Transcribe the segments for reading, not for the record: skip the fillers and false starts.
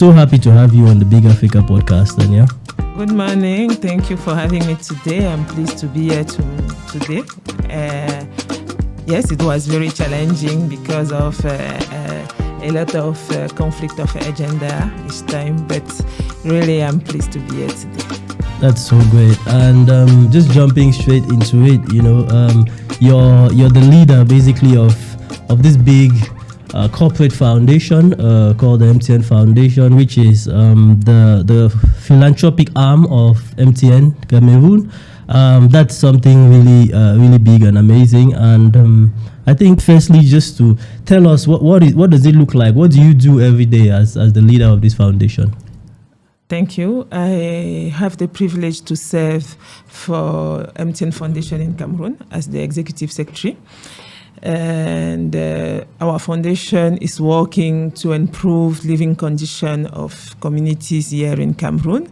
So happy to have you on the Biig Africa Podcast, Danielle. Good morning. Thank you for having me today. I'm pleased to be here today. Yes, it was very challenging because of a lot of conflict of agenda this time, but really I'm pleased to be here today. That's so great. And just jumping straight into it, you're the leader basically of this big corporate foundation called the MTN Foundation, which is the philanthropic arm of MTN Cameroon. That's something really big and amazing. And I think firstly, just to tell us what does it look like? What do you do every day as the leader of this foundation? Thank you. I have the privilege to serve for MTN Foundation in Cameroon as the executive secretary. And our foundation is working to improve living condition of communities here in Cameroon.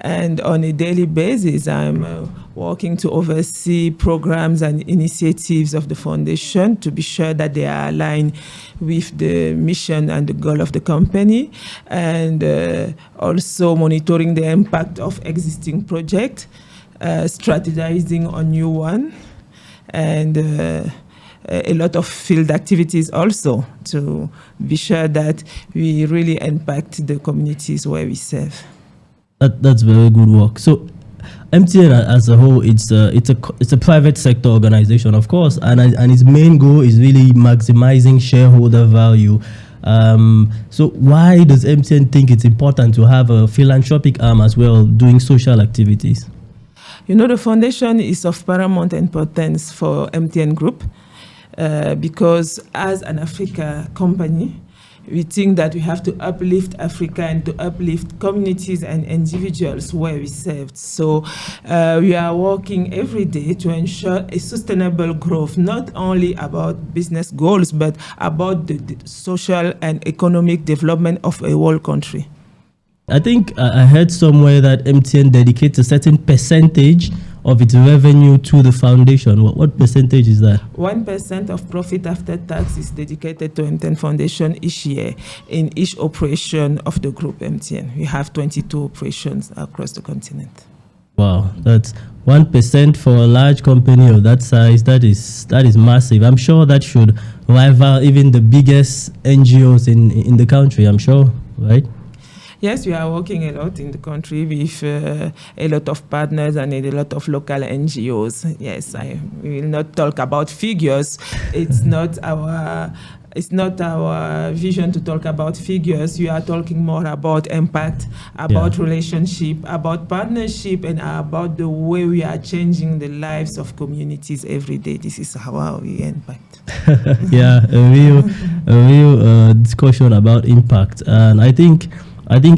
And on a daily basis, I'm working to oversee programs and initiatives of the foundation to be sure that they are aligned with the mission and the goal of the company, and also monitoring the impact of existing projects, strategizing on new one, and a lot of field activities also to be sure that we really impact the communities where we serve. That's very good work. So MTN as a whole, it's a private sector organization, of course, and its main goal is really maximizing shareholder value. So why does MTN think it's important to have a philanthropic arm as well, doing social activities? The foundation is of paramount importance for MTN Group. Because as an Africa company, we think that we have to uplift Africa and to uplift communities and individuals where we serve. So we are working every day to ensure a sustainable growth, not only about business goals, but about the social and economic development of a whole country. I think I heard somewhere that MTN dedicates a certain percentage of its revenue to the foundation. What percentage is that? 1% of profit after tax is dedicated to MTN Foundation each year in each operation of the group MTN. We have 22 operations across the continent. Wow, that's 1% for a large company of that size. That is massive. I'm sure that should rival even the biggest NGOs in the country, I'm sure, right? Yes, we are working a lot in the country with a lot of partners and a lot of local NGOs. Yes, we will not talk about figures. It's not our vision to talk about figures. We are talking more about impact, about relationship, about partnership, and about the way we are changing the lives of communities every day. This is how we impact. Yeah, a real discussion about impact, and I think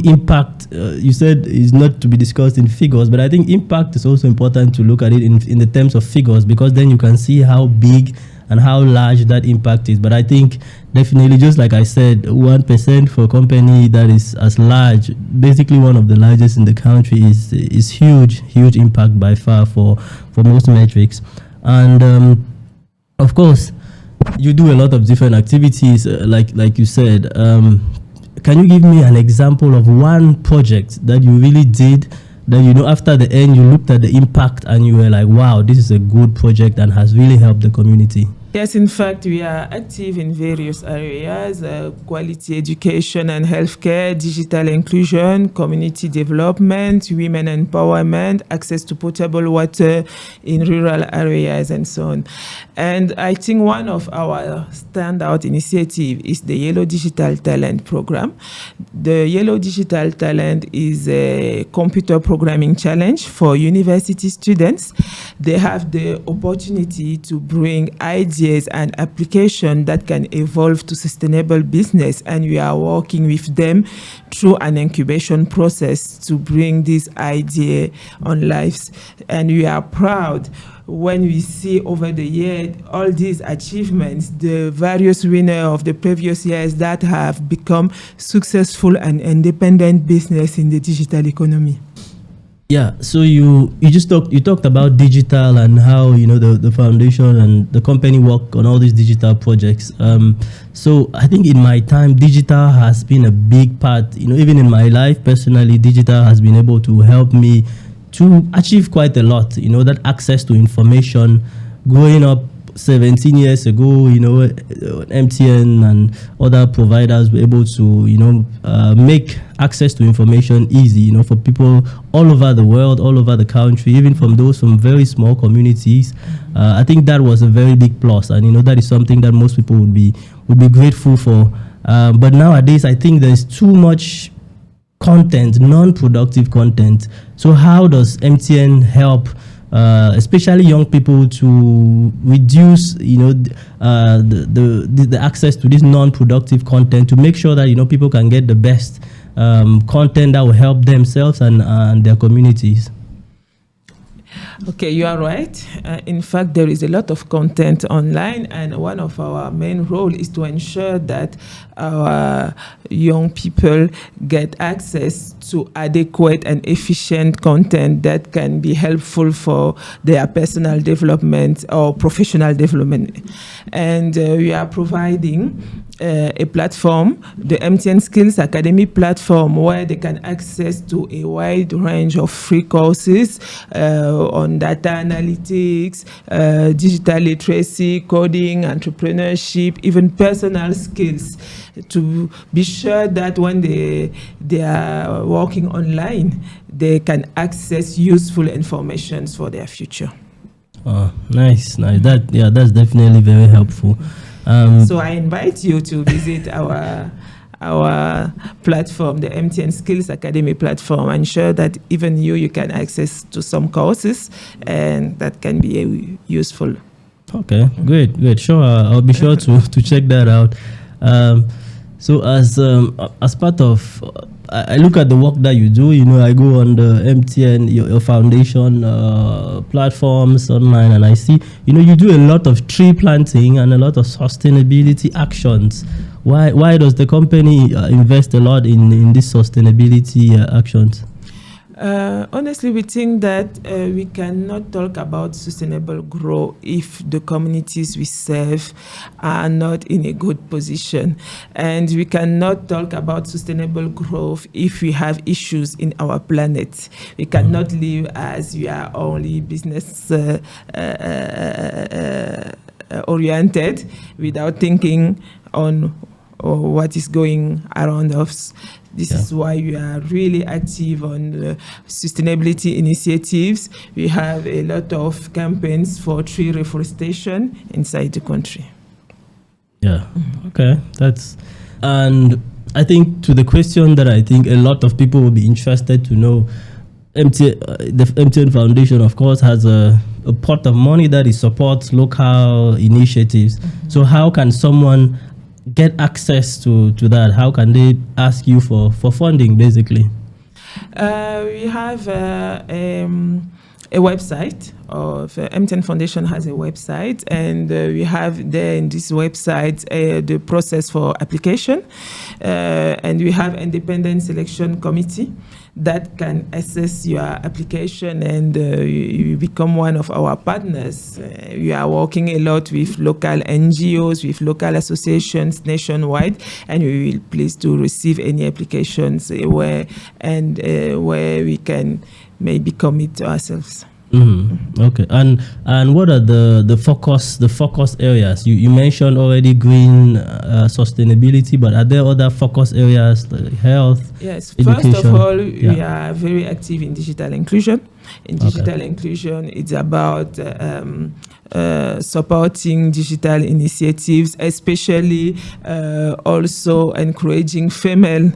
impact, you said, is not to be discussed in figures, but I think impact is also important to look at it in the terms of figures, because then you can see how big and how large that impact is. But I think definitely, just like I said, 1% for a company that is as large, basically one of the largest in the country, is huge impact by far for most metrics. And of course, you do a lot of different activities, like you said. Can you give me an example of one project that you really did that, after the end, you looked at the impact and you were like, wow, this is a good project and has really helped the community? Yes, in fact, we are active in various areas: quality education and healthcare, digital inclusion, community development, women empowerment, access to potable water in rural areas, and so on. And I think one of our standout initiatives is the Yellow Digital Talent Program. The Yellow Digital Talent is a computer programming challenge for university students. They have the opportunity to bring ideas and application that can evolve to sustainable business, and we are working with them through an incubation process to bring this idea on lives. And we are proud when we see over the year all these achievements, the various winners of the previous years that have become successful and independent business in the digital economy. Yeah, so you talked about digital and how the foundation and the company work on all these digital projects. So I think in my time, digital has been a big part. Even in my life personally, digital has been able to help me to achieve quite a lot. That access to information. Growing up 17 years ago, MTN and other providers were able to, make access to information easy, for people all over the world, all over the country, even from those from very small communities. I think that was a very big plus, and that is something that most people would be grateful for. But nowadays, I think there's too much content, non-productive content. So how does MTN help? Especially young people to reduce, the access to this non-productive content, to make sure that people can get the best content that will help themselves and their communities. Okay, you are right. In fact, there is a lot of content online, and one of our main role is to ensure that our young people get access to adequate and efficient content that can be helpful for their personal development or professional development. And we are providing a platform, the MTN Skills Academy platform, where they can access to a wide range of free courses on data analytics, digital literacy, coding, entrepreneurship, even personal skills, to be sure that when they are working online, they can access useful information for their future. Oh, nice. That's definitely very helpful. So I invite you to visit our platform, the MTN Skills Academy platform, and ensure that even you can access to some courses, and that can be useful. Okay, great. Sure, I'll be sure to check that out. So as part of, I look at the work that you do. I go on the MTN your foundation platforms online, and I see you do a lot of tree planting and a lot of sustainability actions. Why does the company invest a lot in these sustainability actions? Honestly, we think that we cannot talk about sustainable growth if the communities we serve are not in a good position. And we cannot talk about sustainable growth if we have issues in our planet. We cannot live as we are only business oriented without thinking on what is going around us. This is why we are really active on sustainability initiatives. We have a lot of campaigns for tree reforestation inside the country. Yeah. Okay. And I think to the question that I think a lot of people will be interested to know, the MTN Foundation, of course, has a pot of money that it supports local initiatives. So how can someone get access to that? How can they ask you for funding, basically? We have a website of MTN Foundation has a website, and we have there in this website the process for application, and we have independent selection committee that can assess your application, and you become one of our partners. We are working a lot with local NGOs, with local associations nationwide, and we will be pleased to receive any applications where we can maybe commit to ourselves. Mm-hmm. Okay, and what are the focus areas? You mentioned already green sustainability, but are there other focus areas like health? Yes, education? First of all, we are very active in digital inclusion. In digital inclusion, it's about supporting digital initiatives, especially also encouraging female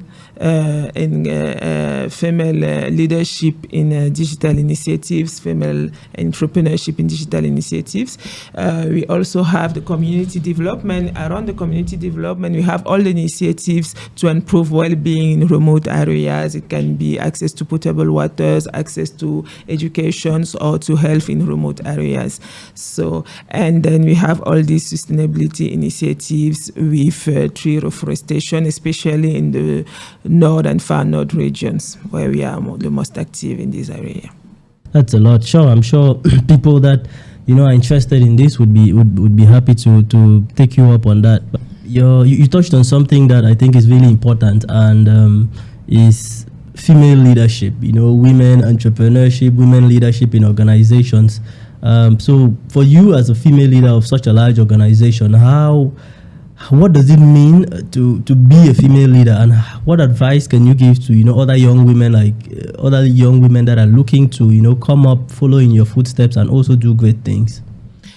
leadership in digital initiatives, female entrepreneurship in digital initiatives. We also have the community development. Around the community development, we have all the initiatives to improve well-being in remote areas. It can be access to potable waters, access to education, or to health in remote areas. So So, and then we have all these sustainability initiatives with tree reforestation, especially in the north and far north regions where we are the most active in this area. That's a lot. Sure, I'm sure people that are interested in this would be happy to take you up on that. But you touched on something that I think is really important, and is female leadership. Women entrepreneurship, women leadership in organizations. So for you as a female leader of such a large organization, what does it mean to be a female leader, and what advice can you give to other young women, other young women that are looking to come up, follow in your footsteps, and also do great things?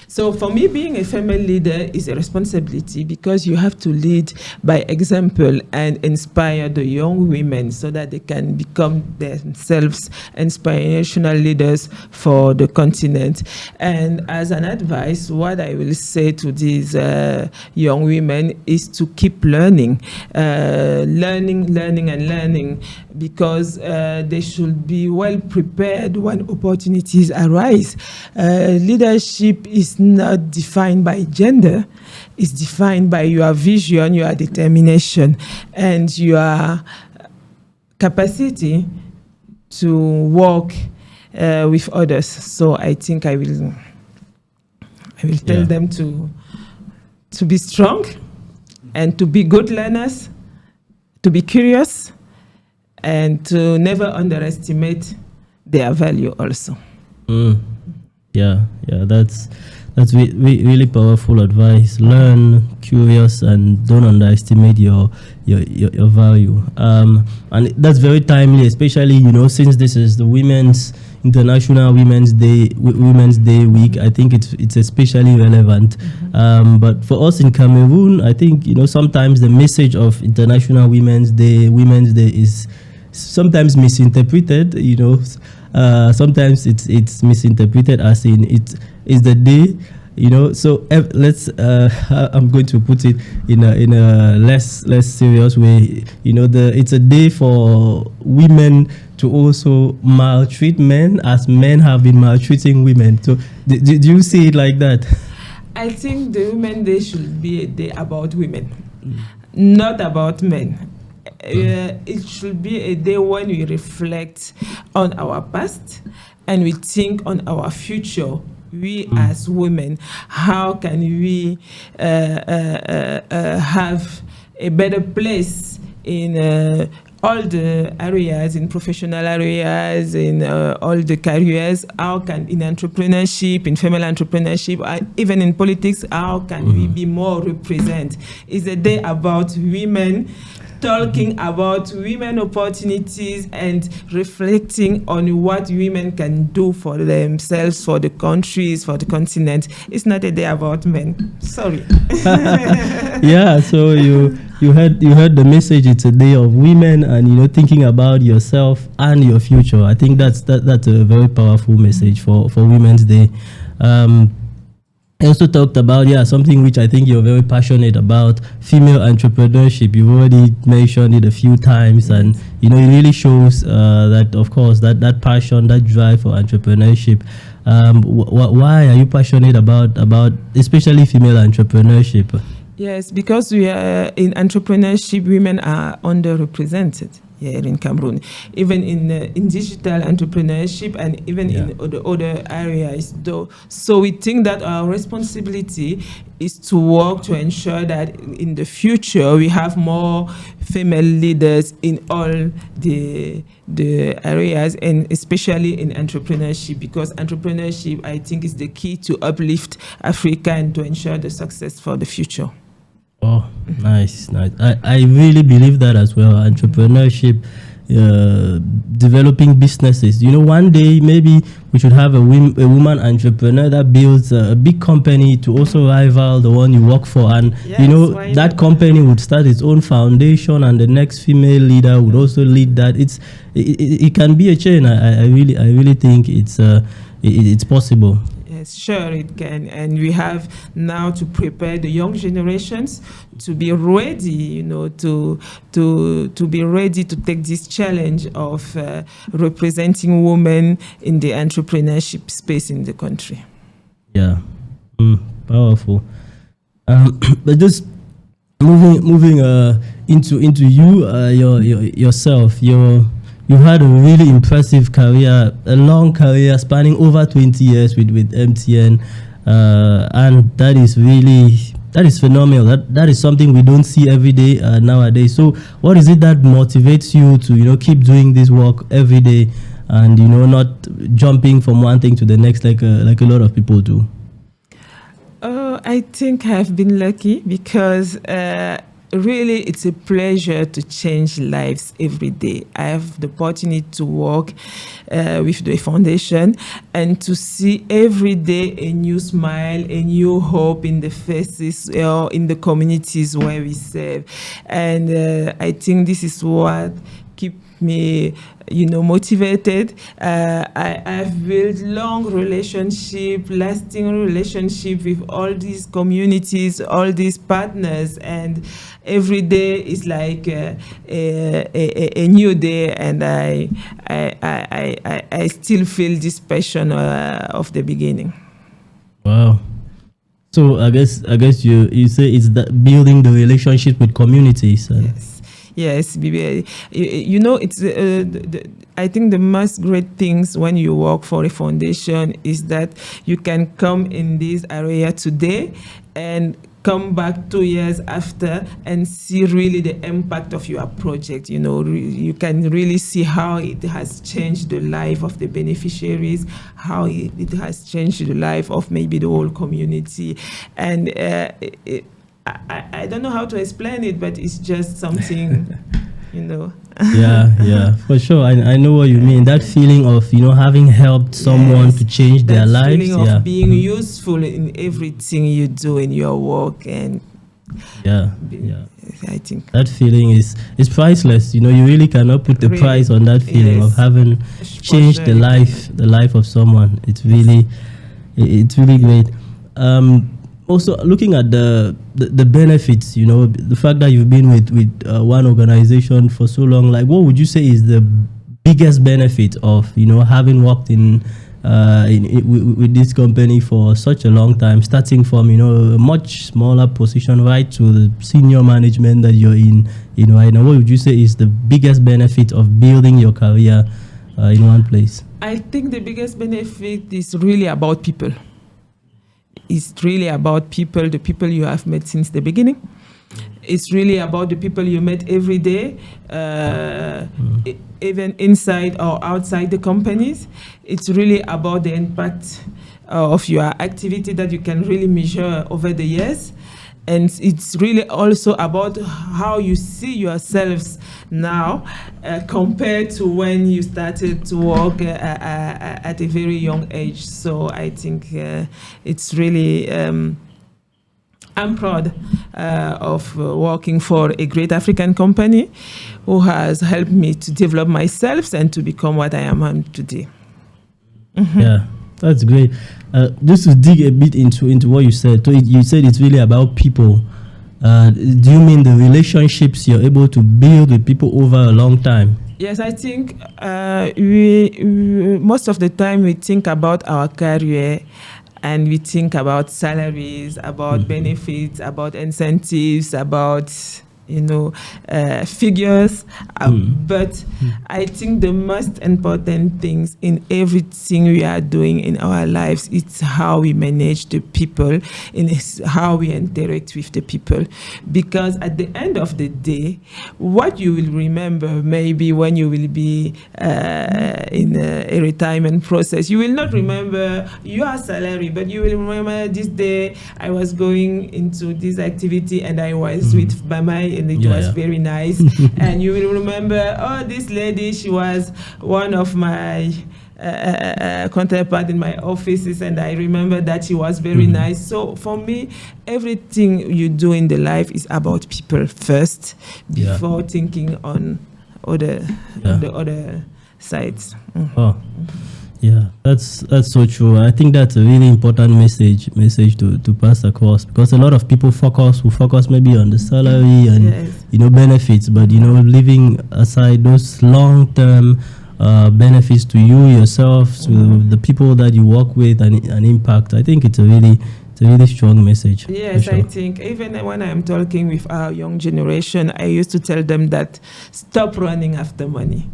So for me, being a female leader is a responsibility, because you have to lead by example and inspire the young women so that they can become themselves inspirational leaders for the continent. And as an advice, what I will say to these young women is to keep learning, learning, because they should be well prepared when opportunities arise. Leadership is not defined by gender. It's defined by your vision, your determination, and your capacity to work with others. So I think I will tell them to be strong and to be good learners, to be curious, and to never underestimate their value also. Yeah, that's really powerful advice. Learn, curious, and don't underestimate your value. And that's very timely, especially since this is the International Women's Day week. I think it's especially relevant. But for us in Cameroon, I think sometimes the message of International Women's Day is sometimes misinterpreted. Sometimes it's misinterpreted as in it is the day. So let's. I'm going to put it in a less serious way. It's a day for women to also maltreat men, as men have been maltreating women. So do you see it like that? I think the Women's Day should be a day about women, not about men. It should be a day when we reflect on our past and we think on our future. We as women, how can we have a better place in all the areas, in professional areas, in all the careers? How can, in entrepreneurship, in female entrepreneurship, even in politics, how can we be more represent? It's a day about women, talking about women opportunities and reflecting on what women can do for themselves, for the countries, for the continent. It's not a day about men. Sorry. Yeah, so you heard the message. It's a day of women, and thinking about yourself and your future. I think that's a very powerful message for Women's Day. I also talked about something which I think you're very passionate about, female entrepreneurship. You've already mentioned it a few times, and it really shows that, of course, that passion, that drive for entrepreneurship. Why are you passionate about especially female entrepreneurship? Yes, because we are in entrepreneurship, women are underrepresented here in Cameroon, even in digital entrepreneurship and even in the other areas. So we think that our responsibility is to work to ensure that in the future we have more female leaders in all the areas, and especially in entrepreneurship, because entrepreneurship, I think, is the key to uplift Africa and to ensure the success for the future. Oh, nice. I really believe that as well. Entrepreneurship, developing businesses. One day maybe we should have a woman entrepreneur that builds a big company to also rival the one you work for, and that company would start its own foundation, and the next female leader would also lead that. It can be a chain. I really think it's possible. Yes, sure it can, and we have now to prepare the young generations to be ready, to be ready to take this challenge of representing women in the entrepreneurship space in the country. Yeah, Powerful. But just moving into you yourself. You had a really impressive career, a long career spanning over 20 years with MTN, and that is phenomenal. That is something we don't see every day nowadays. So what is it that motivates you to keep doing this work every day, and not jumping from one thing to the next like a lot of people do? I think I've been lucky because really it's a pleasure to change lives every day. I have the opportunity to work with the foundation and to see every day a new smile, a new hope in the faces in the communities where we serve. And I think this is what keeps me motivated. I've built long lasting relationship with all these communities, all these partners, and every day is like a new day, and I still feel this passion of the beginning. Wow. So I guess you say it's that building the relationship with communities. Yes, it's. I think the most great things when you work for a foundation is that you can come in this area today and come back 2 years after and see really the impact of your project. You can really see how it has changed the life of the beneficiaries, how it has changed the life of maybe the whole community, and. I don't know how to explain it, but it's just something, Yeah, for sure. I know what you mean. That feeling of, having helped someone to change their lives. That feeling of being useful in everything you do in your work. And I think that feeling is priceless. You really cannot put the price on that feeling of having changed the life of someone. It's really great. Also, looking at the benefits, the fact that you've been with one organization for so long, like what would you say is the biggest benefit of having worked with this company for such a long time, starting from a much smaller position right to the senior management that you're in right now? What would you say is the biggest benefit of building your career in one place? I think the biggest benefit is really about people. It's really about people, the people you have met since the beginning. It's really about the people you met every day, even inside or outside the companies. It's really about the impact of your activity that you can really measure over the years. And it's really also about how you see yourselves now compared to when you started to work at a very young age. So I think it's really, I'm proud of working for a great African company who has helped me to develop myself and to become what I am today. Mm-hmm. Yeah. That's great. Just to dig a bit into what you said. So you said it's really about people. Do you mean the relationships you're able to build with people over a long time? Yes, I think we most of the time we think about our career and we think about salaries, about benefits, about incentives, about figures, but I think the most important things in everything we are doing in our lives, it's how we manage the people and how we interact with the people. Because at the end of the day, what you will remember maybe when you will be in a retirement process, you will not remember your salary, but you will remember this day I was going into this activity and I was with Bama, and it was very nice. And you will remember, this lady, she was one of my counterpart in my offices, and I remember that she was very nice. So for me, everything you do in the life is about people first before thinking on the other sides. Yeah, that's so true. I think that's a really important message to pass across, because a lot of people focus maybe on the salary and benefits, but leaving aside those long-term benefits to you yourself, to the people that you work with, and impact. I think it's a It's a really strong message. Yes, sure. I think even when I'm talking with our young generation, I used to tell them that stop running after money.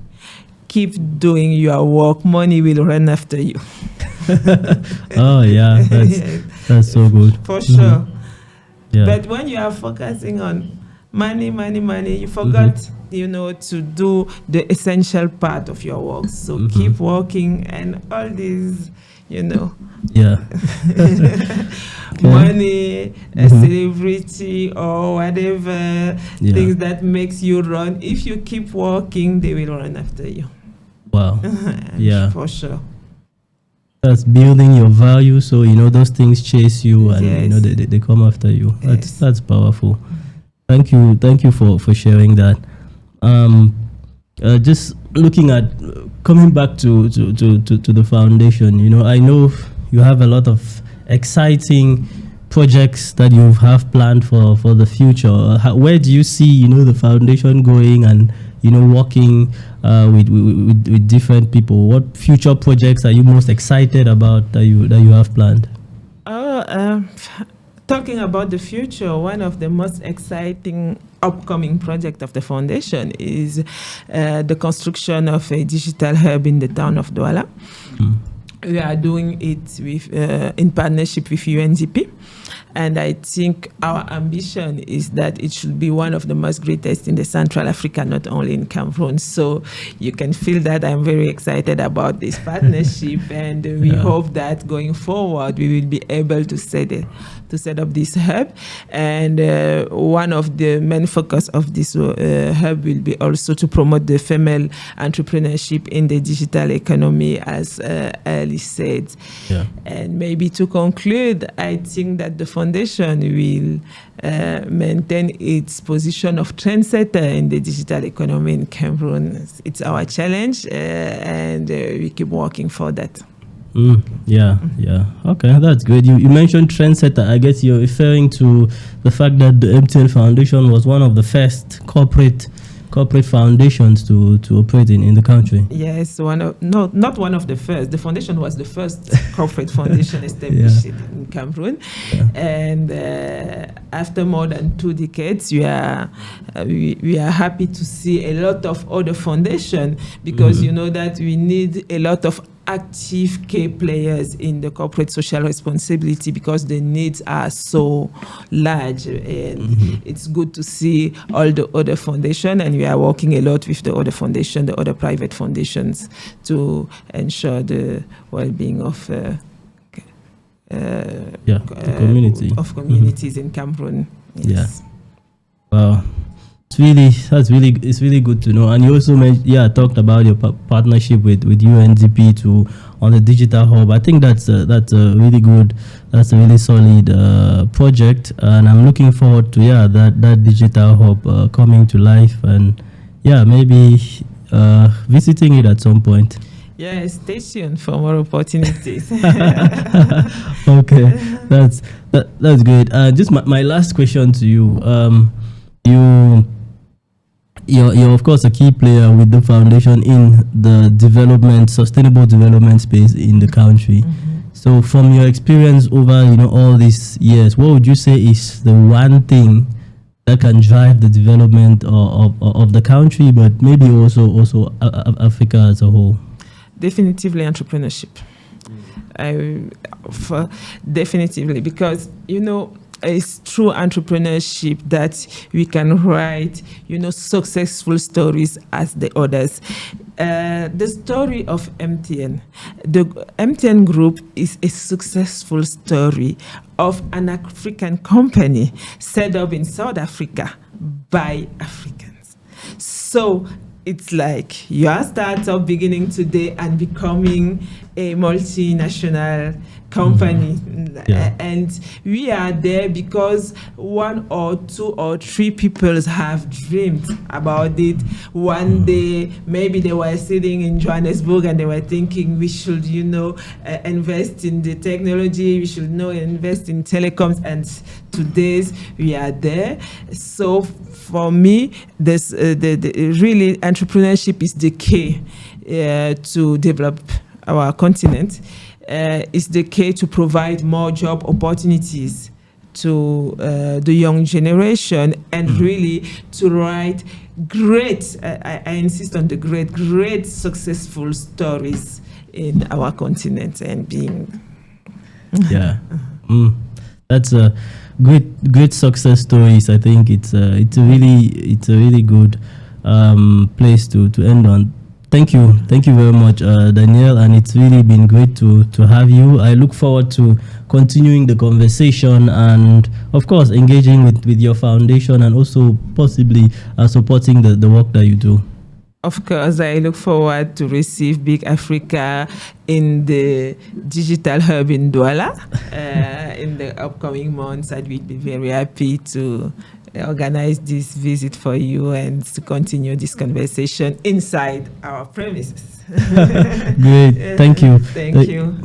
Keep doing your work. Money will run after you. Oh yeah, that's so good. For sure. Yeah. But when you are focusing on money, you forgot, to do the essential part of your work. So keep working and all these, Yeah. money, a celebrity or whatever, things that makes you run. If you keep working, they will run after you. Wow. Yeah. For sure. That's building your value, so those things chase you, and Yes. they come after you. Yes. That's powerful. Thank you for sharing that. Just looking at coming back to the foundation. I know you have a lot of exciting projects that you have planned for the future. Where do you see the foundation going, and working with different people? What future projects are you most excited about that you have planned? Talking about the future, one of the most exciting upcoming project of the foundation is the construction of a digital hub in the town of Douala. We are doing it with in partnership with UNDP. And I think our ambition is that it should be one of the most greatest in the Central Africa, not only in Cameroon. So you can feel that I'm very excited about this partnership, and we hope that going forward we will be able to set up this hub. And one of the main focus of this hub will be also to promote the female entrepreneurship in the digital economy, as Ali said. Yeah. And maybe to conclude, I think that the foundation will maintain its position of trendsetter in the digital economy in Cameroon. It's our challenge, and we keep working for that. Yeah. Okay, that's good. You mentioned trendsetter. I guess you're referring to the fact that the MTN Foundation was one of the first corporate foundations to operate in the country. Yes, not one of the first. The foundation was the first corporate foundation established in Cameroon, and after more than 2 decades, we are happy to see a lot of other foundations, because you know that we need a lot of active key players in the corporate social responsibility, because the needs are so large, and it's good to see all the other foundations, and we are working a lot with the other foundation, the other private foundations, to ensure the well-being of the community of communities in Cameroon. Yes. Wow. It's really good to know. And you also talked about your partnership with UNDP on the digital hub. I think that's a really solid project, and I'm looking forward to that digital hub coming to life, and maybe visiting it at some point. Yeah, stay tuned for more opportunities. Okay, that's good. Just my last question to you. You're of course a key player with the foundation in the sustainable development space in the country. So from your experience over all these years, what would you say is the one thing that can drive the development of the country, but maybe also Africa as a whole? Definitively entrepreneurship. Definitively, because it's through entrepreneurship that we can write, successful stories as the others. The story of MTN, the MTN Group, is a successful story of an African company set up in South Africa by Africans. So it's like your startup beginning today and becoming a multinational company. And we are there because 1 or 2 or 3 people have dreamed about it. One day, maybe they were sitting in Johannesburg and they were thinking we should, invest in the technology, we should invest in telecoms, and today's we are there. So for me, this really entrepreneurship is the key to develop our continent. is the key to provide more job opportunities to the young generation, and really to write great, I insist on the great successful stories in our continent and being. Yeah. That's a great success stories. I think it's a really good place to end on. Thank you very much, Danielle, and it's really been great to have you. I look forward to continuing the conversation and, of course, engaging with your foundation and also possibly supporting the work that you do. Of course, I look forward to receive Biig Africa in the digital hub in Douala in the upcoming months. I will be very happy to organize this visit for you and to continue this conversation inside our premises. Great. Thank you. Thank you.